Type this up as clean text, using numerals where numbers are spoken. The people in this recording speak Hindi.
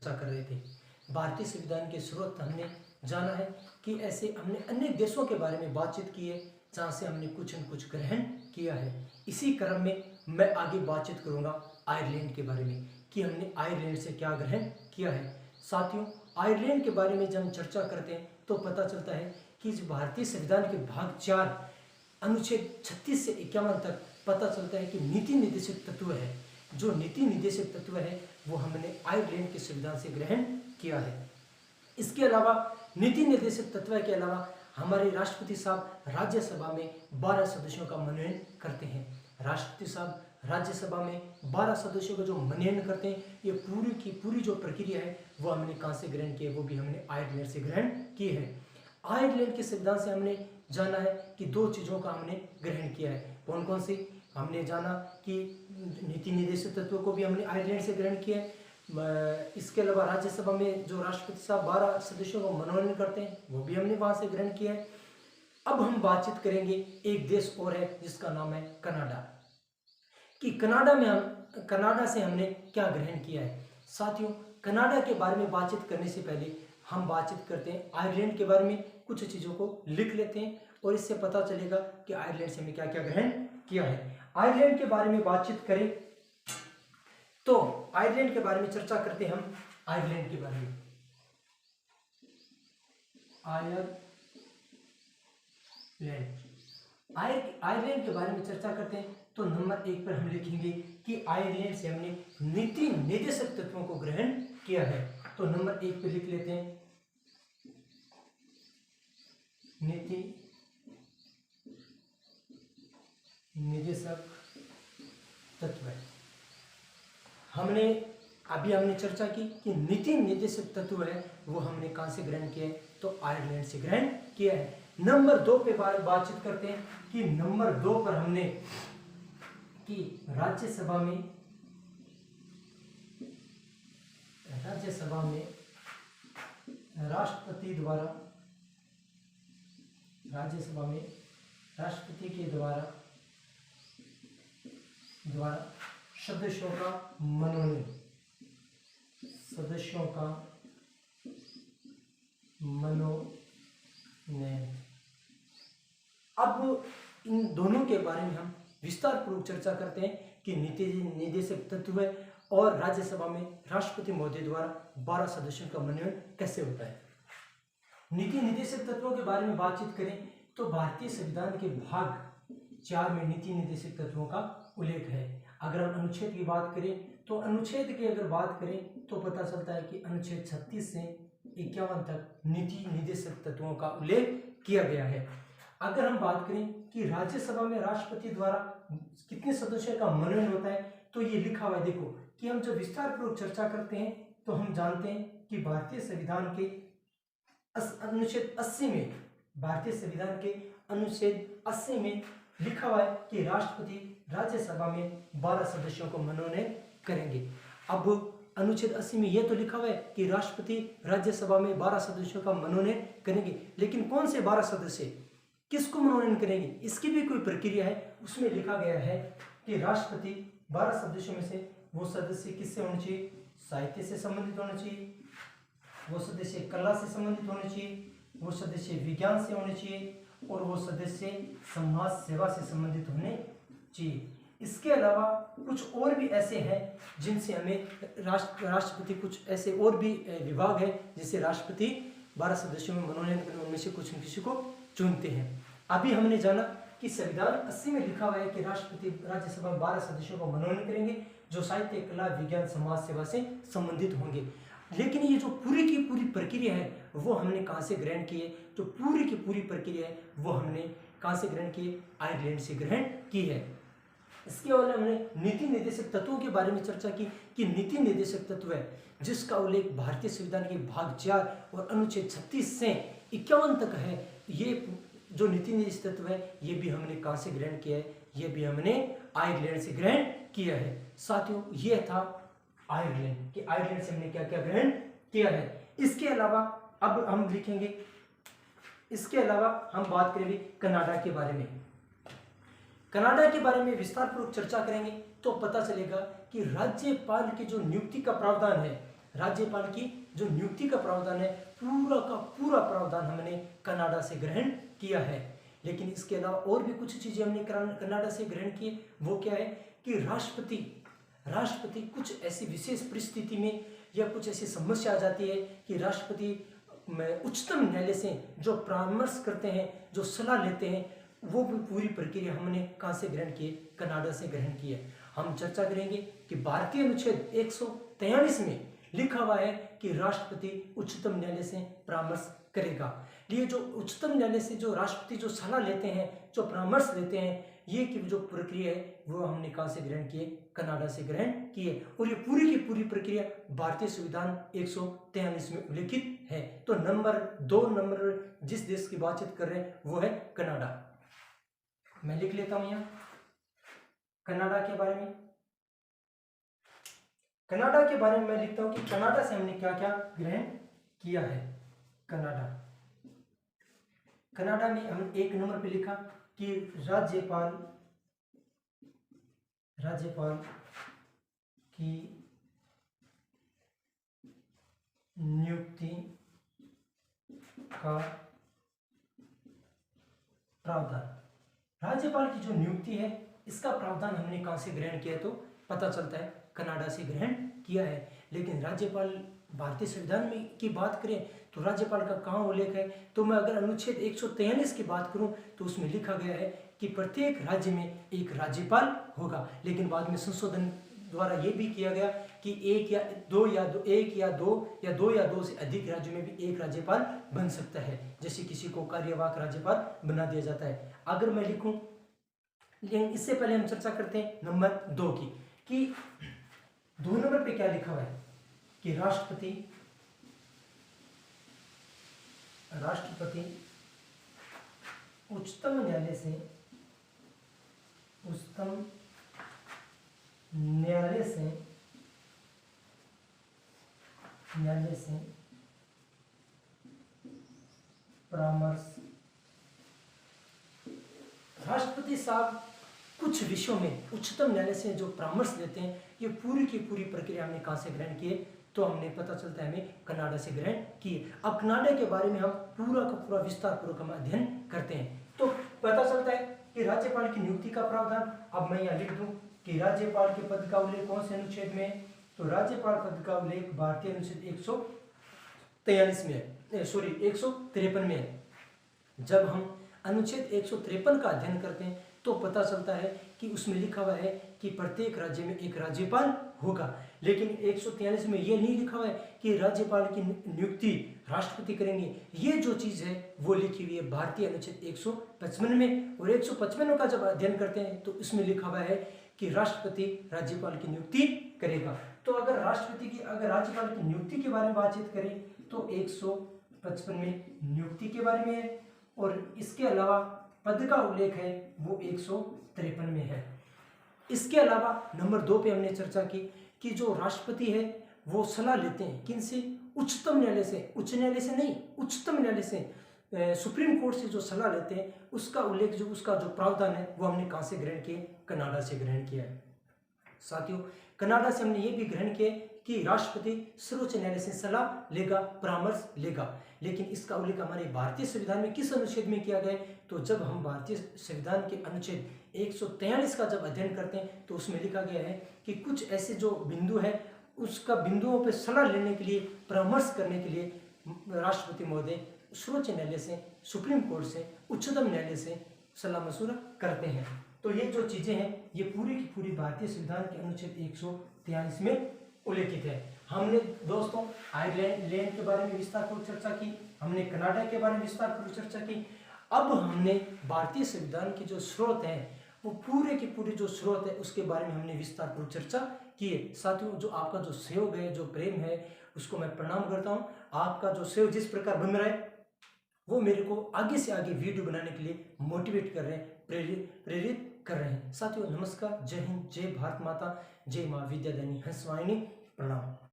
चर्चा कर रहे थे। भारतीय संविधान के स्रोत हमने जाना है कि ऐसे हमने अन्य देशों के बारे में बातचीत की है जहाँ से हमने कुछ न कुछ ग्रहण किया है। इसी क्रम में मैं आगे बातचीत करूँगा आयरलैंड के बारे में कि हमने आयरलैंड से क्या ग्रहण किया है। साथियों, आयरलैंड के बारे में जब हम चर्चा करते हैं तो पता चलता है कि इस भारतीय संविधान के भाग 4 अनुच्छेद 36 से 51 तक पता चलता है कि नीति निर्देशक तत्व है। जो नीति निर्देशक तत्व है वो हमने आयरलैंड के संविधान से ग्रहण किया है। इसके अलावा नीति निर्देशक तत्व के अलावा हमारे राष्ट्रपति साहब राज्यसभा में 12 सदस्यों का मनोनयन करते हैं। राष्ट्रपति साहब राज्यसभा में 12 सदस्यों का जो मनोनयन करते हैं, ये पूरी की पूरी जो प्रक्रिया है वो हमने कहाँ से ग्रहण की है, वो भी हमने आयरलैंड से ग्रहण की है। आयरलैंड के संविधान से हमने जाना है कि 2 चीज़ों का हमने ग्रहण किया है। कौन कौन सी? हमने जाना कि नीति निर्देशक तत्व को भी हमने आयरलैंड से ग्रहण किया है। इसके अलावा राज्यसभा में जो राष्ट्रपति साहब 12 सदस्यों को मनोनयन करते हैं वो भी हमने वहाँ से ग्रहण किया है। अब हम बातचीत करेंगे एक देश और है जिसका नाम है कनाडा, कि कनाडा से हमने क्या ग्रहण किया है। साथियों, कनाडा के बारे में बातचीत करने से पहले हम बातचीत करते हैं आयरलैंड के बारे में। कुछ चीज़ों को लिख लेते हैं और इससे पता चलेगा कि आयरलैंड से हमने क्या क्या ग्रहण किया है। आयरलैंड के बारे में बातचीत करें तो आयरलैंड के बारे में चर्चा करते हैं हम आयरलैंड के बारे में। आयरलैंड के बारे में चर्चा करते हैं तो नंबर 1 पर हम लिखेंगे कि आयरलैंड से हमने नीति निर्देशक तत्वों को ग्रहण किया है। तो नंबर 1 पे लिख लेते हैं नीति निर्देशक तत्व। हमने चर्चा की कि नीति निर्देशक तत्व है वो हमने कहां से ग्रहण किया है, तो आयरलैंड से ग्रहण किया है। नंबर 2 पे बातचीत करते हैं कि नंबर 2 पर हमने कि राज्यसभा में राष्ट्रपति के द्वारा सदस्यों का मनोनयन अब इन दोनों के बारे में हम विस्तार पूर्वक चर्चा करते हैं कि नीति निर्देशक तत्व और राज्यसभा में राष्ट्रपति महोदय द्वारा 12 सदस्यों का मनोनयन कैसे होता है। नीति निर्देशक तत्वों के बारे में बातचीत करें तो भारतीय संविधान के भाग 4 में नीति निर्देशक तत्वों का उल्लेख है। अगर हम अनुच्छेद की बात करें तो अनुच्छेद की अगर बात करें तो पता चलता है कि अनुच्छेद 36 से 51 तक नीति निर्देशक तत्वों का उल्लेख किया गया है। अगर हम बात करें कि राज्यसभा में राष्ट्रपति द्वारा कितने सदस्यों का मनोनयन होता है तो ये लिखा हुआ है। देखो कि हम जब विस्तार पूर्वक चर्चा करते हैं तो हम जानते हैं कि भारतीय संविधान के अनुच्छेद 80 में लिखा हुआ है कि राष्ट्रपति राज्यसभा में 12 सदस्यों को मनोनयन करेंगे। अब अनुच्छेद 80 में यह तो लिखा हुआ है कि राष्ट्रपति राज्यसभा में 12 सदस्यों का मनोनयन करेंगे, लेकिन कौन से 12 सदस्य किसको मनोनयन करेंगे इसकी भी कोई प्रक्रिया है। उसमें लिखा गया है कि राष्ट्रपति 12 सदस्यों में से वो सदस्य किससे होने चाहिए? साहित्य से संबंधित होने चाहिए, वो सदस्य कला से संबंधित होने चाहिए, वो सदस्य विज्ञान से होने चाहिए और वो सदस्य समाज सेवा से संबंधित होने चाहिए। इसके अलावा कुछ और भी ऐसे हैं जिनसे हमें राष्ट्रपति कुछ ऐसे और भी विभाग है जिसे राष्ट्रपति 12 सदस्यों में मनोनयन करने उनमें से कुछ न किसी को चुनते हैं। अभी हमने जाना कि संविधान 80 में लिखा हुआ है कि राष्ट्रपति राज्यसभा में 12 सदस्यों को मनोनयन करेंगे जो साहित्य कला विज्ञान समाज सेवा से संबंधित होंगे। लेकिन ये जो पूरी की पूरी प्रक्रिया है वो हमने कहाँ से ग्रहण की है? जो पूरी की पूरी प्रक्रिया है वो हमने कहाँ से ग्रहण की है? आयरलैंड से ग्रहण की है। इसके बाद हमने नीति निर्देशक तत्वों के बारे में चर्चा की कि नीति निर्देशक तत्व है जिसका उल्लेख भारतीय संविधान के भाग 4 और अनुच्छेद 36 से 51 तक है। ये जो नीति निर्देशक तत्व है ये भी हमने कहाँ से ग्रहण किया है? ये भी हमने आयरलैंड से ग्रहण किया है। साथियों, ये था आयरलैंड कि आयरलैंड से हमने क्या क्या ग्रहण किया है। इसके अलावा अब हम लिखेंगे, इसके अलावा हम बात करेंगे कनाडा के बारे में। कनाडा के बारे में विस्तार पूर्वक चर्चा करेंगे तो पता चलेगा कि राज्यपाल की जो नियुक्ति का प्रावधान है, राज्यपाल की जो नियुक्ति का प्रावधान है पूरा का पूरा प्रावधान हमने कनाडा से ग्रहण किया है। लेकिन इसके अलावा और भी कुछ चीजें हमने कनाडा से ग्रहण की। वो क्या है कि राष्ट्रपति कुछ ऐसी विशेष परिस्थिति में या कुछ ऐसी समस्या आ जाती है कि राष्ट्रपति में उच्चतम न्यायालय से जो परामर्श करते हैं, जो सलाह लेते हैं, वो भी पूरी प्रक्रिया हमने कहाँ से ग्रहण की? कनाडा से ग्रहण की है। हम चर्चा करेंगे कि भारतीय अनुच्छेद 143 में लिखा हुआ है कि राष्ट्रपति उच्चतम न्यायालय से परामर्श करेगा। ये जो उच्चतम न्यायालय से जो राष्ट्रपति जो सलाह लेते हैं, जो परामर्श लेते हैं, ये की जो प्रक्रिया है वो हमने कहाँ से ग्रहण किए? कनाडा से ग्रहण किए। और ये पूरी की पूरी प्रक्रिया भारतीय संविधान 143 में उल्लेखित है। तो नंबर 2 जिस देश की बातचीत कर रहे हैं वो है कनाडा। मैं लिख लेता हूं यहाँ कनाडा के बारे में। कनाडा के बारे में मैं लिखता हूं कि कनाडा से हमने क्या क्या ग्रहण किया है। कनाडा में हम 1 नंबर पे लिखा कि राज्यपाल की नियुक्ति का प्रावधान। राज्यपाल की जो नियुक्ति है इसका प्रावधान हमने कहां से ग्रहण किया? तो पता चलता है कनाडा से ग्रहण किया है। लेकिन राज्यपाल भारतीय संविधान में की बात करें तो राज्यपाल का कहाँ उल्लेख है? तो मैं अगर अनुच्छेद 143 की बात करूं तो उसमें लिखा गया है कि प्रत्येक राज्य में एक राज्यपाल होगा। लेकिन बाद में संशोधन द्वारा यह भी किया गया कि एक या दो से अधिक राज्यों में भी एक राज्यपाल बन सकता है। जैसे किसी को कार्यवाहक राज्यपाल बना दिया जाता है। अगर मैं लिखूं, लेकिन इससे पहले हम चर्चा करते हैं नंबर 2 की, कि 2 नंबर पे क्या लिखा हुआ है कि राष्ट्रपति उच्चतम न्यायालय से परामर्श। राष्ट्रपति साहब कुछ विषयों में उच्चतम न्यायालय से जो परामर्श लेते हैं, ये पूरी की पूरी प्रक्रिया हमने कहां से ग्रहण किए? तो हमने पता चलता है हमें कनाडा से ग्रहण किए। अब कनाडा के बारे में हम पूरा का पूरा विस्तार पूर्वक हम अध्ययन करते हैं। तो पता चलता है कि राज्यपाल की नियुक्ति का प्रावधान। अब मैं यहाँ लिख दूं कि राज्यपाल के पद का उल्लेख कौन से अनुच्छेद में है? तो राज्यपाल पद का उल्लेख भारतीय अनुच्छेद 143 में है, 153 में है। जब हम अनुच्छेद 153 का अध्ययन करते हैं तो पता चलता है कि उसमें लिखा हुआ है कि प्रत्येक राज्य में एक राज्यपाल होगा। लेकिन 143 में यह नहीं लिखा हुआ है कि राज्यपाल की नियुक्ति राष्ट्रपति करेंगे। ये जो चीज है वो लिखी हुई है भारतीय अनुच्छेद 155 में। और 155 का जब अध्ययन करते हैं तो इसमें लिखा हुआ है कि राष्ट्रपति राज्यपाल की नियुक्ति करेगा। तो अगर राज्यपाल की नियुक्ति के बारे में बातचीत करें तो 155 में नियुक्ति के बारे में है, और इसके अलावा पद का उल्लेख है वो 153 में है। इसके अलावा नंबर 2 पे हमने चर्चा की कि जो राष्ट्रपति है वो सलाह लेते हैं किनसे? उच्चतम न्यायालय से। उच्च न्यायालय से नहीं, उच्चतम न्यायालय से, सुप्रीम कोर्ट से जो सलाह लेते हैं उसका उल्लेख, जो उसका जो प्रावधान है वो हमने कहां से ग्रहण किया? कनाडा से ग्रहण किया है। साथियों, कनाडा से हमने ये भी ग्रहण किया कि राष्ट्रपति सर्वोच्च न्यायालय से सलाह लेगा, परामर्श लेगा। लेकिन इसका उल्लेख हमारे भारतीय संविधान में किस अनुच्छेद में किया गया है? तो जब हम भारतीय संविधान के अनुच्छेद 143 का जब अध्ययन करते हैं तो उसमें लिखा गया है कि कुछ ऐसे जो बिंदु है उसका बिंदुओं पर सलाह लेने के लिए, परामर्श करने के लिए राष्ट्रपति महोदय सर्वोच्च न्यायालय से, सुप्रीम कोर्ट से, उच्चतम न्यायालय से सलाह मशवरा करते हैं। तो ये जो चीजें हैं ये पूरी की पूरी भारतीय संविधान के अनुच्छेद 143 में उल्लेखित है। हमने दोस्तों आयरलैंड के बारे में विस्तार पूर्वक चर्चा की, हमने कनाडा के बारे में विस्तार पूर्वक चर्चा की। अब हमने भारतीय संविधान के जो स्रोत हैं, वो पूरे के पूरे जो स्रोत है उसके बारे में हमने विस्तार पूर्वक चर्चा की है। साथियों, जो आपका जो सहयोग है, जो प्रेम है, उसको मैं प्रणाम करता हूँ। आपका जो सहयोग जिस प्रकार बन रहा है वो मेरे को आगे से आगे वीडियो बनाने के लिए मोटिवेट कर रहे हैं, प्रेरित कर रहे हैं। साथियों नमस्कार, जय हिंद, जय भारत माता, जय माँ विद्यादायिनी हंसवाहिनी, प्रणाम।